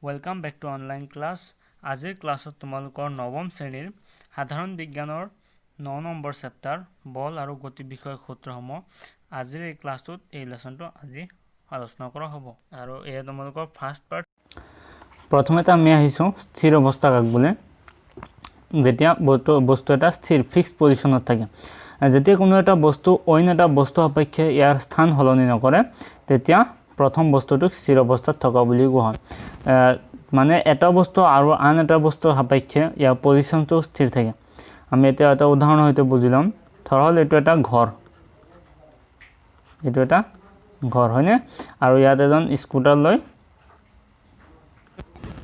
Welcome back to online class. আজিৰ ক্লাছত তোমালোকৰ নৱম শ্ৰেণীৰ সাধাৰণ বিজ্ঞানৰ 9 নম্বৰ চেপ্টাৰ বল আৰু গতি বিষয়ক সূত্ৰসমূহ আজিৰ এই ক্লাছটোত এই লেসনটো আজি আলোচনা কৰা হ'ব আৰু এয়া তোমালোকৰ ফাৰ্স্ট পাৰ্ট। প্ৰথমতে আমি আহিছো স্থিৰ অৱস্থা কাক বোলে যেতিয়া বস্তু এটা স্থিৰ ফিক্সড পজিশনত থাকে যেতিয়া কোনো এটা বস্তু অন্য এটা বস্তু সাপেক্ষে ইয়াৰ স্থান সলনি নকৰে তেতিয়া প্ৰথম বস্তুটোক স্থিৰ অৱস্থাত থকা বুলি কোৱা হয়। মানে এটা বস্তু আৰু আন এটা বস্তুৰ সাপেক্ষে ইয়াৰ পজিশনটো স্থিৰ থাকে। আমি এটা উদাহৰণ হয়তো বুজিলাম। ধৰল এটো এটা ঘৰ, এটো এটা ঘৰ হয়নে, আৰু ইয়াত এজন স্কুটাৰ লৈ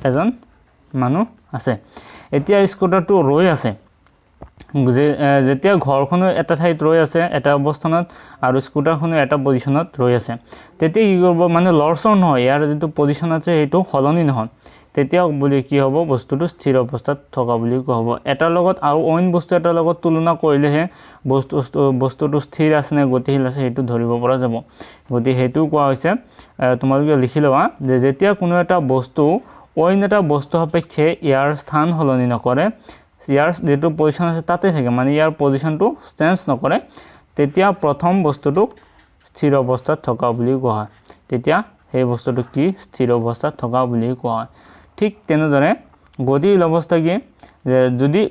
এজন মানুহ আছে। এতিয়া স্কুটাৰটো ৰৈ আছে, যেতিয়া ঘৰখনো এটা ঠাইত ৰৈ আছে এটা অৱস্থানত আৰু স্কুটাৰখনো এটা পজিশনত ৰৈ আছে, তেতিয়া কি কৰিব মানে লৰচৰ নহয়, ইয়াৰ যেটো পজিশন আছে সেইটো সলনি নহয়, তেতিয়া বুলি কি হ'ব বস্তুটো স্থিৰ অৱস্থাত থকা বুলি কোৱা হ'ব। এটাৰ লগত আৰু অইন বস্তু এটাৰ লগত তুলনা কৰিলেহে বস্তুটো স্থিৰ আছে নে গতিশীল আছে সেইটো ধৰিব পৰা যাব। গতি হেতু কোৱা হৈছে তোমালোকে লিখি লবা যে যেতিয়া কোনো এটা বস্তু অইন এটা বস্তু সাপেক্ষে ইয়াৰ স্থান সলনি নকৰে, ইয়াৰ যেটো পজিশন আছে তাতে থাকে, মানে ইয়াৰ পজিশনটো চেঞ্জ নকৰে, তেতিয়া প্ৰথম বস্তুটোক স্থিৰ অৱস্থাত থকা বুলি কোৱা হয়। তেতিয়া সেই বস্তুটো কি স্থিৰ অৱস্থাত থকা বুলি কোৱা হয়। ঠিক তেনেদৰে গতিশীল অৱস্থা কি, যদি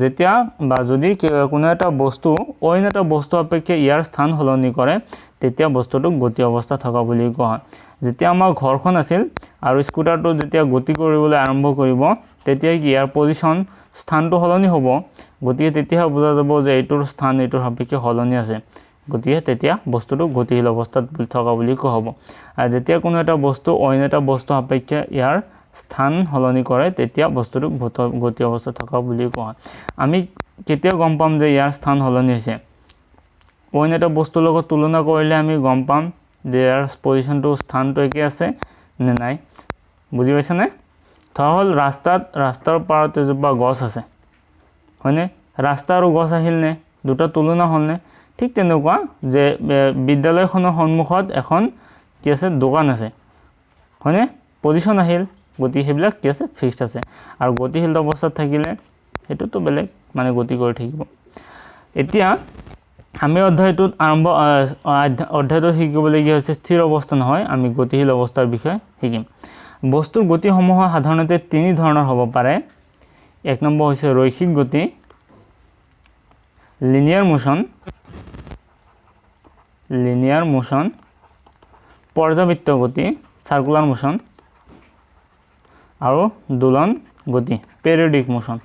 যেতিয়া বা যদি কোনো এটা বস্তু অইন এটা বস্তু সাপেক্ষে ইয়াৰ স্থান সলনি কৰে তেতিয়া বস্তুটোক গতি অৱস্থা থকা বুলি কোৱা হয়। যেতিয়া আমাৰ ঘৰখন আছিল আৰু স্কুটাৰটো যেতিয়া গতি কৰিবলৈ আৰম্ভ কৰিব তেতিয়া কি ইয়াৰ পজিশন স্থানটো সলনি হ'ব, গতিকে তেতিয়া বুজা যাব যে এইটোৰ স্থান এইটোৰ সাপেক্ষে সলনি আছে, গতিকে তেতিয়া বস্তুটো গতিশীল অৱস্থাত থকা বুলি কোৱা হ'ব। আৰু যেতিয়া কোনো এটা বস্তু অইন এটা বস্তু সাপেক্ষে ইয়াৰ স্থান সলনি কৰে তেতিয়া বস্তুটো গতি অৱস্থাত থকা বুলি কোৱা হয়। আমি কেতিয়া গম পাম যে ইয়াৰ স্থান সলনি হৈছে, অইন এটা বস্তুৰ লগত তুলনা কৰিলে আমি গম পাম যে ইয়াৰ পজিশনটো স্থানটো একে আছে নে নাই, বুজি পাইছানে? ধৰল ৰাস্তাৰ পাৰত এজোপা গছ আছে হয়নে, ৰাস্তা আৰু গছ আহিল নে, দুটা তুলনা হ'ল নে? ঠিক তেনেকুৱা যে বিদ্যালয়খনৰ সন্মুখত এখন কি আছে দোকান আছে হয়নে, পজিশন আহিল, গতি সেইবিলাক কি আছে ফিক্সড আছে, আৰু গতিশীল অৱস্থাত থাকিলে সেইটোতো বেলেগ মানে গতি কৰি থাকিব। এতিয়া আমি অধ্যায়টোত অধ্যায়টো শিকিবলগীয়া হৈছে স্থিৰ অৱস্থা নহয়, আমি গতিশীল অৱস্থাৰ বিষয়ে শিকিম। বস্তুৰ গতিসমূহ সাধাৰণতে তিনি ধৰণৰ হ'ব পাৰে। এক নম্বৰ হৈছে ৰৈখিক গতি, লিনিয়াৰ মোশন, পৰ্যাবৃত্ত গতি সাৰ্কুলাৰ মোশন, আৰু দোলন গতি পেৰিয়ডিক মোশন।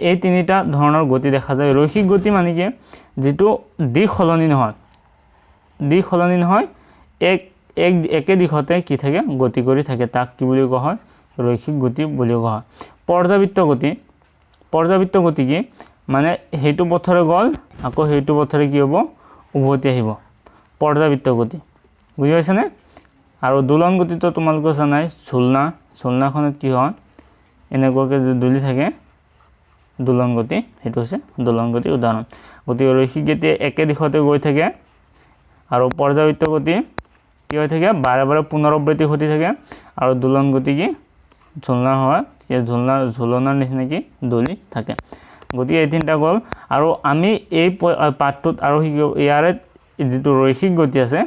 এই তিনিটা ধৰণৰ গতি দেখা যায়। ৰৈখিক গতি মানে কি, যেটো দিশ সলনি নহয় একে দিশতে কি থাকে গতি কৰি থাকে, তাক কি বুলি কোৱা হয় ৰৈখিক গতি বুলি কোৱা হয়। পৰ্যাবৃত্ত গতি কি মানে সেইটো পথৰে গ'ল আকৌ সেইটো পথৰে কি হ'ব উভতি আহিব, পৰ্যাবৃত্ত গতি, বুজি পাইছানে? আৰু দোলন গতিটো তোমালোকে জানাই, ঝুলনাখনত কি হয় এনেকুৱাকৈ যে দুলি থাকে দোলন গতি, সেইটো হৈছে দোলন গতিৰ উদাহৰণ। গতিকে ৰৈখিক গতি একে দিশতে গৈ থাকে আৰু পৰ্যাবৃত্ত গতি কি হৈ থাকে বাৰে বাৰে পুনৰাবৃত্তি ঘটি থাকে, আৰু দোলন গতি কি ঝুলনাৰ হয়, ঝুলনাৰ নিচিনা কি দলি থাকে। গতিকে এই তিনিটা গ'ল, আৰু আমি এই পাঠটোত আৰু ইয়াৰে যিটো ৰৈখিক গতি আছে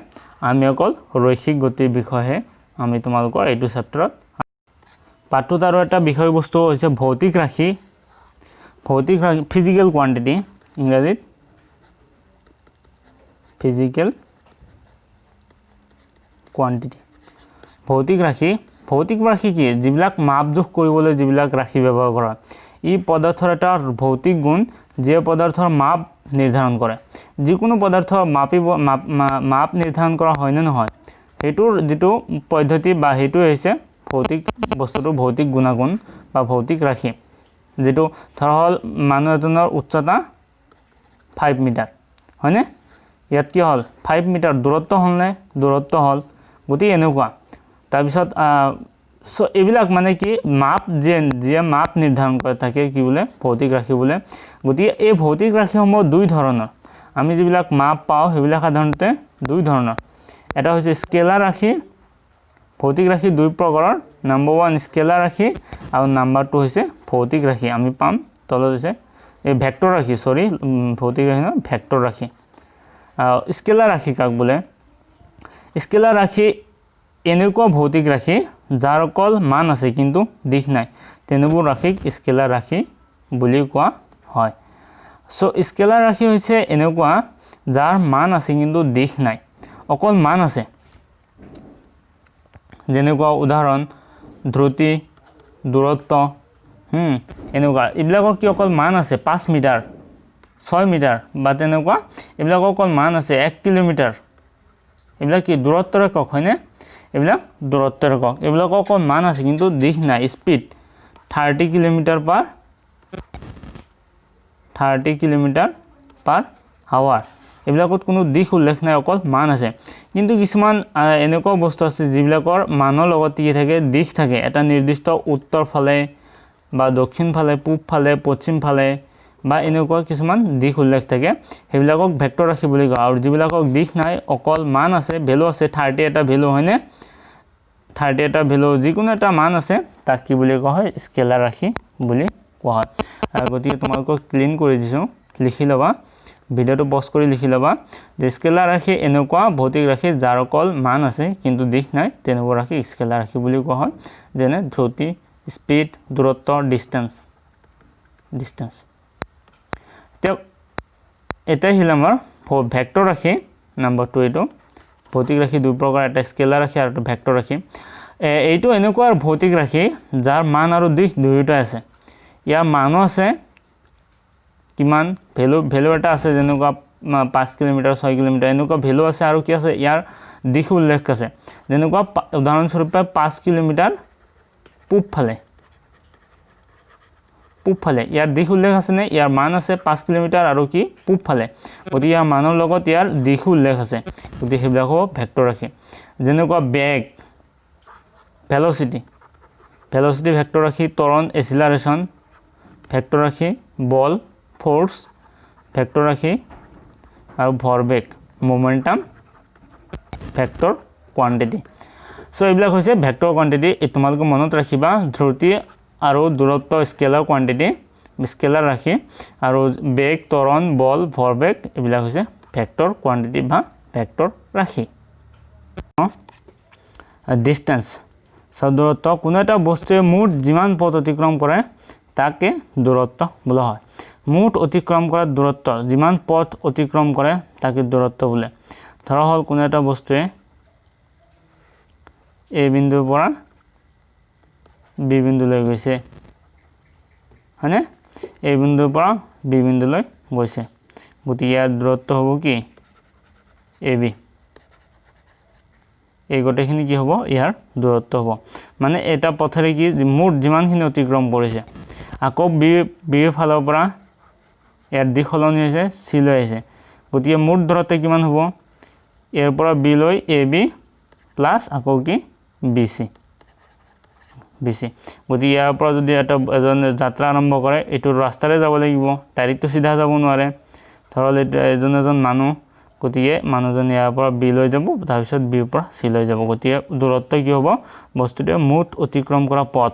আমি অকল ৰৈখিক গতিৰ বিষয়ে আমি তোমালোকৰ এইটো চেপ্টাৰত পাঠটোত আৰু এটা বিষয়বস্তু হৈছে ভৌতিক ৰাশি, ফিজিকেল কোৱান্টিটি, ইংৰাজীত ফিজিকেল কোৱান্টিটি। ভৌতিক ৰাশি কি, যিবিলাক মাপ জোখ কৰিবলৈ যিবিলাক ৰাশি ব্যৱহাৰ কৰা, ই পদাৰ্থৰ এটা ভৌতিক গুণ যিয়ে পদাৰ্থৰ মাপ নিৰ্ধাৰণ কৰে। যিকোনো পদাৰ্থৰ মাপ নিৰ্ধাৰণ কৰা হয় নে নহয় সেইটোৰ যিটো পদ্ধতি বা সেইটো হৈছে বস্তুটোৰ ভৌতিক গুণাগুণ বা ভৌতিক ৰাশি। যেটো ধৰল মানুহ এজনৰ উচ্চতা 5 মিটাৰ হয়নে, ইয়াত কি হ'ল 5 মিটাৰ দূৰত্ব হ'ল, গতিকে এনেকুৱা। তাৰপিছত এইবিলাক মানে কি মাপ যিয়ে মাপ নিৰ্ধাৰণ কৰে তাকে কি বোলে ভৌতিক ৰাশি বোলে। গতিকে এই ভৌতিক ৰাশিসমূহ দুই ধৰণৰ, আমি যিবিলাক মাপ পাওঁ সেইবিলাক সাধাৰণতে দুই ধৰণৰ, এটা হৈছে স্কেলাৰ ৰাশি ভৌতিক ৰাশি দুই প্ৰকাৰৰ নাম্বাৰ 1 স্কেলাৰ ৰাশি আৰু নাম্বাৰ 2 হৈছে ভৌতিক ৰাশি আমি পাম তলত হৈছে এই ভেক্টৰ ৰাশি সৰি ভৌতিক ৰাশি নহয় ভেক্টৰ ৰাশি স্কেলাৰ ৰাশি কাক বোলে স্কেলাৰ ৰাশি এনেকুৱা ভৌতিক ৰাশি যাৰ অকল মান আছে কিন্তু দিশ নাই তেনেবোৰ ৰাশিক স্কেলাৰ ৰাশি বুলি কোৱা হয় সো স্কেলাৰ ৰাশি হৈছে এনেকুৱা যাৰ মান আছে কিন্তু দিশ নাই অকল মান আছে যেনেকুৱা উদাহৰণ ধ্ৰুতি দূৰত্ব এনেকুৱা এইবিলাকৰ কি অকল মান আছে 5 মিটাৰ 6 মিটাৰ বা তেনেকুৱা এইবিলাকৰ অকল মান আছে 1 কিলোমিটাৰ এইবিলাক কি দূৰত্বৰ একক হয়নে এইবিলাক দূৰত্বৰ একক এইবিলাকৰ অকল মান আছে কিন্তু দিশ নাই স্পীড 30 কিলোমিটাৰ পাৰ আৱাৰ এইবিলাকত কোনো দিশ উল্লেখ নাই অকল মান আছে কিন্তু কিছুমান এনেকুৱা বস্তু আছে যিবিলাকৰ মানৰ লগত কি থাকে দিশ থাকে এটা নিৰ্দিষ্ট উত্তৰ ফালে বা দক্ষিণ ফালে পূব ফালে পশ্চিম ফালে বা এনেকুৱা কিছুমান দিশ উল্লেখ থাকে সেইবিলাকক ভেক্টৰ ৰাশি বুলি কয় আৰু যিবিলাকক দিশ নাই অকল মান আছে ভ্যালু আছে 30 এটা ভ্যালু হয়নে 30 এটা ভ্যালু যিকোনো এটা মান আছে তাক কি বুলি কোৱা হয় স্কেলাৰ ৰাশি বুলি কোৱা হয় গতিকে তোমালোকক ক্লিন কৰি দিছো লিখি লবা ভিডিওটো পজ কৰি লিখি লবা যে স্কেলাৰ ৰাশি এনেকুৱা ভৌতিক ৰাশি যাৰ অকল মান আছে কিন্তু দিশ নাই তেনেবোৰ ৰাশি স্কেলাৰ ৰাশি বুলি কোৱা হয় যেনে ধ্ৰুতি স্পীড দূৰত্ব ডিসটেন্স এটা হিল আমাৰ ভেক্টৰ ৰাশি নাম্বাৰ 2 এটো ভৌতিক ৰাশি দুই প্ৰকাৰ এটা স্কেলাৰ ৰাশি আৰু ভেক্টৰ ৰাশি এইটো এনেকুৱা ভৌতিক ৰাশি যাৰ মান আৰু দিশ দুয়োটা আছে ইয়াৰ মানো আছে কিমান ভ্যালু এটা আছে যেনেকুৱা 5 কিলোমিটাৰ 6 কিলোমিটাৰ এনেকুৱা ভ্যালু আছে আৰু কি আছে ইয়াৰ দিশ উল্লেখ আছে যেনেকুৱা উদাহৰণ স্বৰূপে 5 কিলোমিটাৰ পূব ফালে ইয়াৰ দিশ উল্লেখ আছে নে ইয়াৰ মান আছে 5 কিলোমিটাৰ আৰু কি পূব ফালে গতি ইয়াৰ মানৰ লগত ইয়াৰ দিশ উল্লেখ আছে গতি হেবিলাক হ'ব ভেক্টৰ ৰাশি যেনেকুৱা বেগ ভেলোসিটি ভেক্টৰ ৰাশি ত্বৰণ এক্সিলাৰেশন ভেক্টৰ ৰাশি বল ফোৰ্স ভেক্টৰ ৰাশি আৰু ভৰবেগ মোমেন্টাম ভেক্টৰ কোয়ান্টিটি সো এইবিলাক হৈছে ভেক্টৰ কোয়ান্টিটি তোমালোকে মনত ৰাখিবা ধ্ৰুতি আৰু দূৰত্ব স্কেলাৰ কোয়ান্টিটি স্কেলাৰ ৰাশি আৰু বেগ ত্বৰণ বল ভৰবেগ এইবিলাক হৈছে ভেক্টৰ কোয়ান্টিটি বা ভেক্টৰ ৰাশি ডিসটেন্স দূৰত্ব কোনো এটা বস্তুৱে মুঠ যিমান পথ অতিক্ৰম কৰে তাকে দূৰত্ব বোলা হয় মুঠ অতিক্ৰম কৰা দূৰত্ব যিমান পথ অতিক্ৰম কৰে তাকে দূৰত্ব বোলে ধৰা হল কোনো এটা বস্তুৱে এ বিন্দুৰ পৰা বি বিন্দুলৈ গৈছে হয়নে এ বিন্দুৰ পৰা বি বিন্দুলৈ গৈছে গতিকে ইয়াৰ দূৰত্ব হ'ব কি এ বি এই গোটেইখিনি কি হ'ব ইয়াৰ দূৰত্ব হ'ব মানে এটা পথৰে কি মুঠ যিমানখিনি অতিক্ৰম কৰিছে আকৌ বি ফালৰ পৰা ইয়াৰ দিশ সলনি হৈছে সি লৈ আহিছে গতিকে মুঠ দূৰত্ব কিমান হ'ব ইয়াৰ পৰা বি লৈ এ বি প্লাস আকৌ কি বিসি গতিকে ইয়াৰ পৰা যদি এটা এজন যাত্ৰা আৰম্ভ কৰে এইটো ৰাস্তাৰে যাব লাগিব ডাইৰেক্ট সিধা যাব নোৱাৰে ধৰল এজন মানুহ গতিকে মানুহজন ইয়াৰ পৰা বি লৈ যাব তাৰ পিছত বিৰ পৰা সি লৈ যাব গতিকে দূৰত্ব কি হ'ব বস্তুটো মুঠ অতিক্ৰম কৰা পথ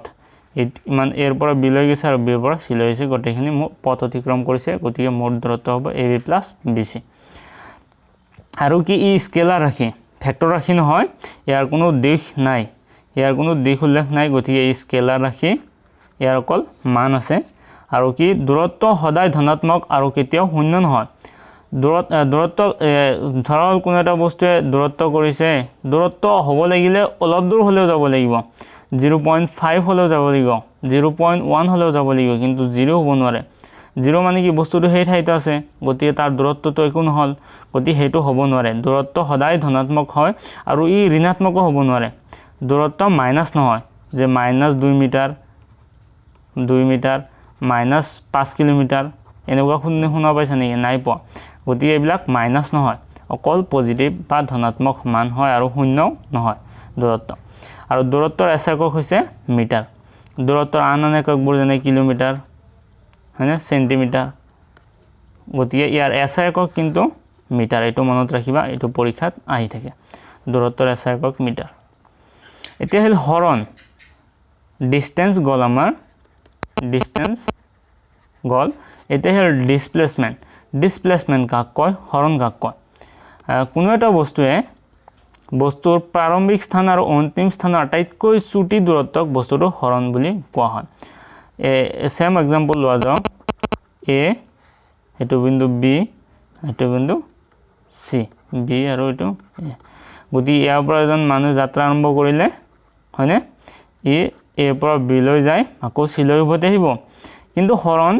ইমান এৰ পৰা বি লৈ গৈছে আৰু বিৰ পৰা সি লৈ গৈছে গোটেইখিনি পথ অতিক্ৰম কৰিছে গতিকে মুঠ দূৰত্ব হ'ব এ বি প্লাস বিসি আৰু কি ই স্কেলাৰ ৰাশি ভেক্টৰ ৰাশি নহয় ইয়াৰ কোনো দিশ নাই ইয়াৰ কোনো দিশ উল্লেখ নাই গতিকে ই স্কেলাৰ ৰাশি ইয়াৰ অকল মান আছে আৰু কি দূৰত্ব সদায় ধনাত্মক আৰু কেতিয়াও শূন্য নহয় দূৰত্ব ধৰল কোনো এটা বস্তুৱে দূৰত্ব কৰিছে দূৰত্ব হ'ব লাগিলে অলপ দূৰ হলেও যাব লাগিব 0.5 হলেও যাব লাগিব 0.1 হলেও যাব লাগিব কিন্তু 0 হ'ব নোৱাৰে 0 মানে কি বস্তুটো সেই ঠাইতে আছে গতিকে তাৰ দূৰত্বটো একো নহল গতিকে হেতু হ'ব নোৱাৰে দূৰত্ব সদায় ধনাত্মক হয় আৰু ই ঋণাত্মক হ'ব নোৱাৰে দূৰত্ব মাইনাস নহয় যে -2 মিটাৰ 2 মিটাৰ -5 কিলোমিটাৰ এনেকুৱা শুনা পাইছা নেকি নাই পোৱা গতিকে এইবিলাক মাইনাস নহয় অকল পজিটিভ বা ধনাত্মক মান হয় আৰু শূন্য নহয় দূৰত্ব আৰু দূৰত্বৰ একক হৈছে মিটাৰ দূৰত্বৰ আন এককবোৰ যেনে কিলোমিটাৰ হয়নে সেন্টিমিটাৰ গতিকে ইয়াৰ একক কিন্তু মিটাৰ এইটো মনত ৰাখিবা এইটো পৰীক্ষাত আহি থাকে দূৰত্বৰ একক মিটাৰ এতিয়া হল হৰণ ডিস্টেন্স গল আমাৰ ডিস্টেন্স গল এতিয়া হল ডিসপ্লেসমেন্ট কাক কয় হৰণ কাক কয় কোনো এটা বস্তুৱে বস্তুৰ প্ৰাৰম্ভিক স্থান আৰু অন্তিম স্থানৰ আটাইতকৈ চুটি দূৰত্বক বস্তুটো হৰণ বুলি কোৱা হয় সেম এক্সাম্পল লোৱা যাওক এ এটো বিন্দু বি এটো বিন্দু সি বি আৰু এটো গতি ইয়াৰ পৰা এজন মানুহ যাত্ৰা আৰম্ভ কৰিলে হয়নে ই এ পৰা বি লৈ যায় আকৌ সি লৈ উভতি আহিব কিন্তু হৰণ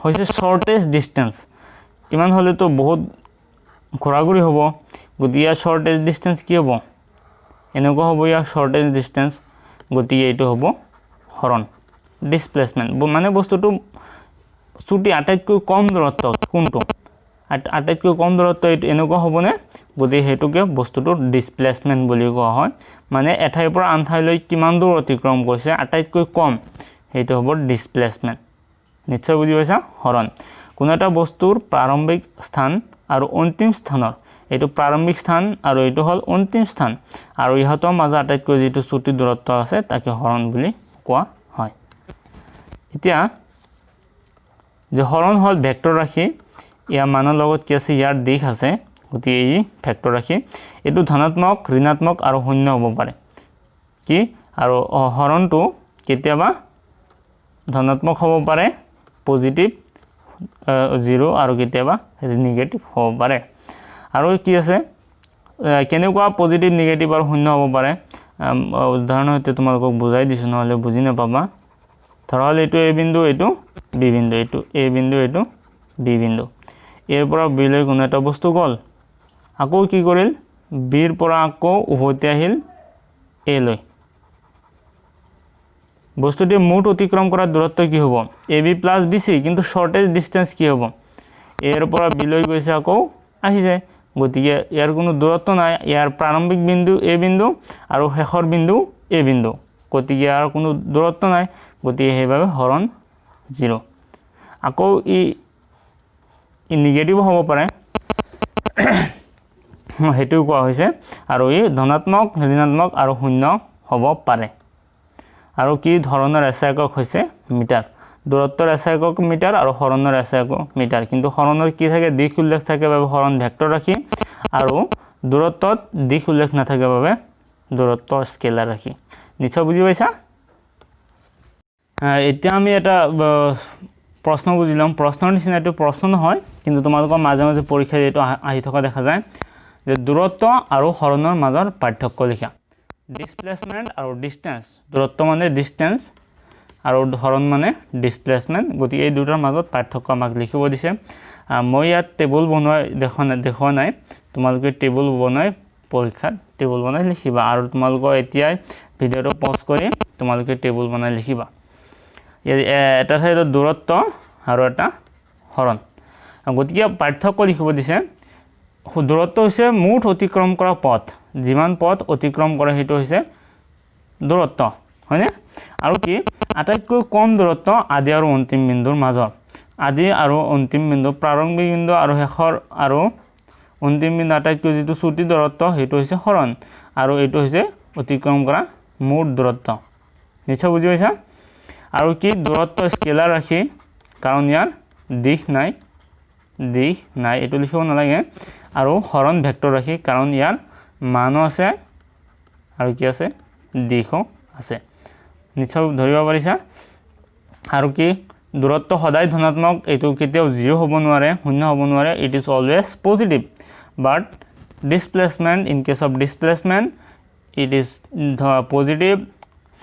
হৈছে শৰ্টেষ্ট ডিস্টেন্স ইমান হলে তো বহুত ঘোৰাঘুৰি হ'ব গতি ইয়াৰ শৰ্টেষ্ট ডিস্টেন্স কি হ'ব এনেকুৱা হ'ব ইয়াৰ শৰ্টেষ্ট ডিস্টেন্স গতি এইটো হ'ব হৰণ ডিসপ্লেসমেন্ট মানে বস্তুটো চুটি আটাইতকৈ কম দূৰত্ব কোনটো আটাইতকৈ কম দূৰত্ব এইটো এনেকুৱা হ'বনে গতি হেতুকে বস্তুটো ডিসপ্লেসমেন্ট বুলি কোৱা হয় মানে এঠাইৰ পৰা আন ঠাইলৈ কিমান দূৰ অতিক্ৰম কৰিছে আটাইতকৈ কম হেতু হ'ব ডিসপ্লেসমেন্ট নিশ্চয় বুজি পাইছা হৰণ কোনো এটা বস্তুৰ প্ৰাৰম্ভিক স্থান আৰু অন্তিম স্থানৰ এইটো প্ৰাৰম্ভিক স্থান আৰু এইটো হল অন্তিম স্থান আৰু ইহতৰ মাজত আটাইতকৈ যেটো চুটি দূৰত্ব আছে তাকে হৰণ বুলি কোৱা হয় এতিয়া যে হৰণ হল ভেক্টৰ ৰাশি ইয়াৰ মানৰ লগত কি আছে ইয়াৰ দিশ আছে গতি এই ভেক্টৰ ৰাশি এটো ধনাত্মক ঋণাত্মক আৰু শূন্য হ'ব পাৰে কি আৰু হৰণটো কেতিয়াবা ধনাত্মক হ'ব পাৰে পজিটিভ 0 আৰু কেতিয়াবা নেগেটিভ হ'ব পাৰে আৰু কি আছে কেনেকুৱা পজিটিভ নেগেটিভ আৰু শূন্য হ'ব পাৰে উদাহৰণৰ সৈতে তোমালোকক বুজাই দিছো নহলে বুজি নাপাবা ধৰা হল এইটো এ বিন্দু এইটো বি বিন্দু এইটো এ বিন্দু এইটো বি বিন্দু এৰ পৰা বি লৈ কোনো এটা বস্তু গল আকৌ কি কৰিল বিৰ পৰা আকৌ উভতি আহিল এ লৈ বস্তুটি মুঠ অতিক্ৰম কৰা দূৰত্ব কি হ'ব ab + bc কিন্তু শৰ্টেষ্ট ডিস্টেন্স কি হ'ব এৰ পৰা বি লৈ গৈছে আকৌ আহিছে গতিকে ইয়াৰ কোনো দূৰত্ব নাই ইয়াৰ প্ৰাৰম্ভিক বিন্দু এ বিন্দু আৰু শেষৰ বিন্দু এ বিন্দু গতিকে ইয়াৰ কোনো দূৰত্ব নাই গতিকে হেইভাবে হৰণ 0 আকৌ ই নেগেটিভ হ'ব পাৰে হেতু কোৱা হৈছে আৰু ই ধনাত্মক ঋণাত্মক আৰু শূন্য হ'ব পাৰে আৰু কি ধৰণৰ এছাই একক হৈছে মিটাৰ দূৰত্বৰ এছাই একক মিটাৰ আৰু হৰণৰ এছাই একক মিটাৰ কিন্তু হৰণৰ কি থাকে দিশ উল্লেখ থাকে বাবে হৰণ ভেক্টৰ ৰাশি আৰু দূৰত্বত দিশ উল্লেখ নাথাকে বাবে দূৰত্ব স্কেলাৰ ৰাশি নিশ্চয় বুজি পাইছা এতিয়া আমি এটা প্ৰশ্ন বুজিলাম প্ৰশ্নৰ নিচিনা এটো প্ৰশ্ন নহয় কিন্তু তোমালোকৰ মাজে মাজে পৰীক্ষা এটো আহি থকা দেখা যায় যে দূৰত্ব আৰু হৰণৰ মাজৰ পাৰ্থক্য লিখা ডিসপ্লেসমেন্ট আৰু ডিস্টেন্স দূৰত্ব মানে ডিস্টেন্স আৰু হৰণ মানে ডিসপ্লেসমেন্ট গতি এই দুটাৰ মাজত পাৰ্থক্য আমাক লিখিব দিছে মই ইয়াত টেবুল বনোৱা দেখোৱা নাই তোমালোকে টেবুল বনাই পৰীক্ষাত টেবুল বনাই লিখিবা আৰু তোমালোকৰ এতিয়া ভিডিওটো পজ কৰি তোমালোকে টেবুল বনাই লিখিবা এটা ঠাইত দূৰত্ব আৰু এটা হৰণ গতিকে পাৰ্থক্য লিখিব দিছে দূৰত্ব হৈছে মুঠ অতিক্ৰম কৰা পথ যিমান পথ অতিক্ৰম কৰে হেতু হৈছে দূৰত্ব হয়নে আৰু কি আটাইতকৈ কম দূৰত্ব আদি আৰু অন্তিম বিন্দুৰ মাজত আদি আৰু অন্তিম বিন্দু প্ৰাৰম্ভিক বিন্দু আৰু শেষৰ আৰু অন্তিম বিন্দু আটাইতকৈ যেটো চুটি দূৰত্ব হেতু হৈছে হৰণ আৰু এটো হৈছে অতিক্ৰম কৰা মুঠ দূৰত্ব নিশ্চয় বুজি পাইছা আৰু কি দূৰত্ব স্কেলাৰ ৰাশি কাৰণ ইয়াৰ দিশ নাই এটো লিখিব নালাগে আৰু হৰণ ভেক্টৰ ৰাশি কাৰণ ইয়াৰ মানো আছে আৰু কি আছে দিশও আছে নিশ্চয় ধৰিব পাৰিছা আৰু কি দূৰত্ব সদায় ধনাত্মক এটো কেতিয়াও 0 হ'ব নোৱাৰে শূন্য হ'ব নোৱাৰে it is always positive but displacement in case of displacement it is positive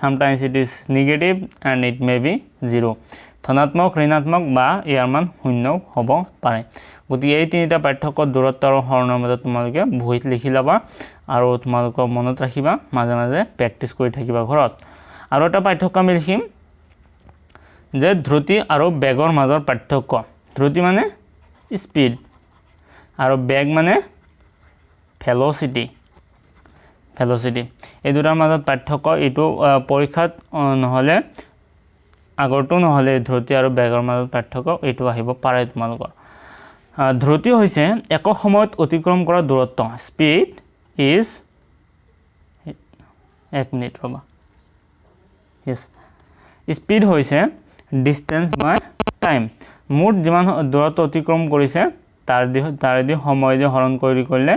sometimes it is negative and it may be 0 ধনাত্মক ঋণাত্মক বা ইয়াৰ মান শূন্য হ'ব পাৰে গতি এই তিনিটা পাৰ্থক্য দূৰত্ব আৰু হৰণৰ মাজত তোমালোকে বহিত লিখি লবা আৰু তোমালোকক মনত ৰাখিবা মাজে মাজে প্ৰেক্টিস কৰি থাকিবা ঘৰত আৰু এটা পাৰ্থক্য আমি লিখিম যে ধ্ৰুতি আৰু বেগৰ মাজৰ পাৰ্থক্য ধ্ৰুতি মানে স্পীড আৰু বেগ মানে ভেলোসিটি এই দুটাৰ মাজত পাৰ্থক্য এটো পৰীক্ষাত নহলে আগৰটো নহলে ধ্ৰুতি আৰু বেগৰ মাজত পাৰ্থক্য এটো আহিব পাৰে তোমালোকৰ ধ্ৰুতি হৈছে একক সময়ত অতিক্ৰম কৰা দূৰত্ব স্পীড ইজ 1 মিনিট ৰবা yes স্পীড হৈছে ডিসটেন্স বাই টাইম মুঠ যিমান দূৰত্ব অতিক্ৰম কৰিছে তাৰেদি সময় দি হৰণ কৰিলে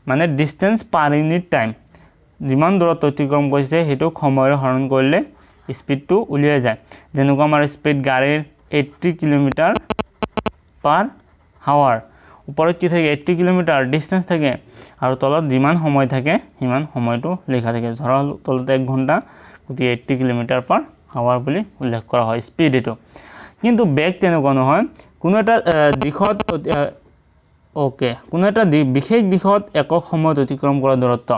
মানে ডিসটেন্স পাৰ ইউনিট টাইম যিমান দূৰত্ব অতিক্ৰম কৰিছে হেতু সময়ৰ হৰণ কৰিলে স্পীডটো উলিয়াই যায় যেনেকুৱা আমাৰ স্পীড গাড়ীৰ 80 কিলোমিটাৰ পাৰ আৱাৰ ওপৰত কি থাকে 80 কিলোমিটাৰ ডিসটেন্স থাকে আৰু তলত যিমান সময় থাকে সিমান সময়টো লেখা থাকে ধৰা তলত 1 ঘন্টা গতি 80 কিলোমিটাৰ পাৰ আৱাৰ বুলি উল্লেখ কৰা হয় স্পীড এটো কিন্তু বেগ তেনেকুৱা নহয় কোনো এটা দিশত ওকে কোনো এটা বিশেষ দিশত একক সময়ত অতিক্ৰম কৰা দূৰত্ব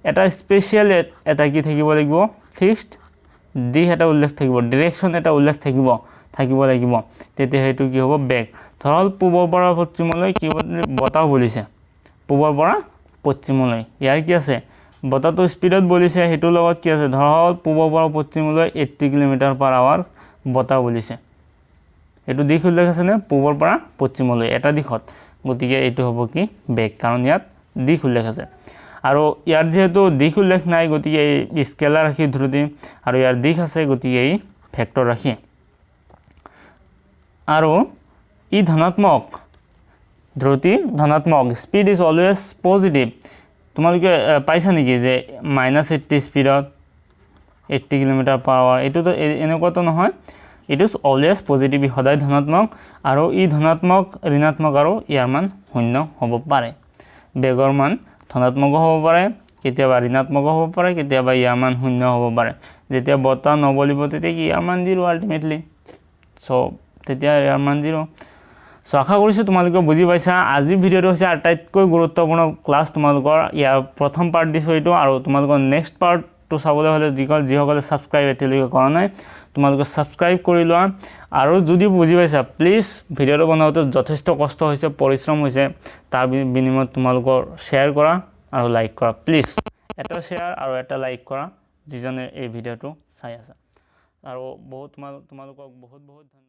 এটা স্পেশাল এটা কি থাকিব লাগিব ফিক্সড দিশ এটা উল্লেখ থাকিব ডাইৰেকশন এটা উল্লেখ থাকিব লাগিব তেতিয়া হেতু কি হ'ব বেগ ধৰল পূবৰ পৰা পশ্চিমলৈ কি বতাহ বলিছে পূবৰ পৰা পশ্চিমলৈ ইয়াৰ কি আছে বতাহটো স্পীডত বলিছে হেতু লগত কি আছে ধৰল পূবৰ পৰা পশ্চিমলৈ 80 কিলোমিটাৰ পাৰ আৱাৰ বতাহ বলিছে এটো দিশ উল্লেখ আছে নে পূবৰ পৰা পশ্চিমলৈ এটা দিশত গতিকে এটো হ'ব কি বেগ কাৰণ ইয়াত দিশ উল্লেখ আছে আৰু ইয়াৰ যেহেতু দিশ উল্লেখ নাই গতিকে এই স্কেলাৰ ৰাখি ধৰি দিম আৰু ইয়াৰ দিশ আছে গতিকে এই ভেক্টৰ ৰাখি আৰু ই ধনাত্মক ধ্ৰুতি ধনাত্মক স্পীড ইজ অলৱেজ পজিটিভ তোমালোকে পাইছা নেকি যে -80 স্পীডত 80 কিলোমিটাৰ পাৰ আৱাৰ এটো তো এনেকুৱাটো নহয় ইট ইজ অলৱেজ পজিটিভ সদায় ধনাত্মক আৰু ই ধনাত্মক ঋণাত্মক আৰু ইয়াৰ মান শূন্য হ'ব পাৰে বেগৰ মান ধনাত্মক হ'ব পাৰে কেতিয়াবা ঋণাত্মক হ'ব পাৰে কেতিয়াবা ইয়াৰ মান শূন্য হ'ব পাৰে যেতিয়া বতাহ নবলিব তেতিয়া কি ইয়াৰ মান 0 আলটিমেটলি সো তেতিয়া ইয়াৰ মান 0 সো আশা কৰিছো তোমালোকে বুজি পাইছা আজি ভিডিওটো হৈছে আটাইতকৈ গুৰুত্বপূৰ্ণ ক্লাস তোমালোকৰ ইয়াৰ প্ৰথম পাৰ্ট দিছো এটো আৰু তোমালোকৰ নেক্সট পাৰ্টটো চাবলৈ হলে যিসকলে সাবস্ক্ৰাইব এতিয়ালৈকে কৰা নাই তোমালোকে সাবস্ক্ৰাইব কৰি লোৱা আৰু যদি বুজি পাইছা প্লিজ ভিডিওটো বনাওতে যথেষ্ট কষ্ট হৈছে পৰিশ্ৰম হৈছে তাৰ বিনিময়ত তোমালোকৰ শেয়াৰ কৰা আৰু লাইক কৰা প্লিজ এটা শেয়াৰ আৰু এটা লাইক কৰা যিজনে এই ভিডিওটো চাই আছে আৰু বহুত তোমালোকক বহুত ধন্যবাদ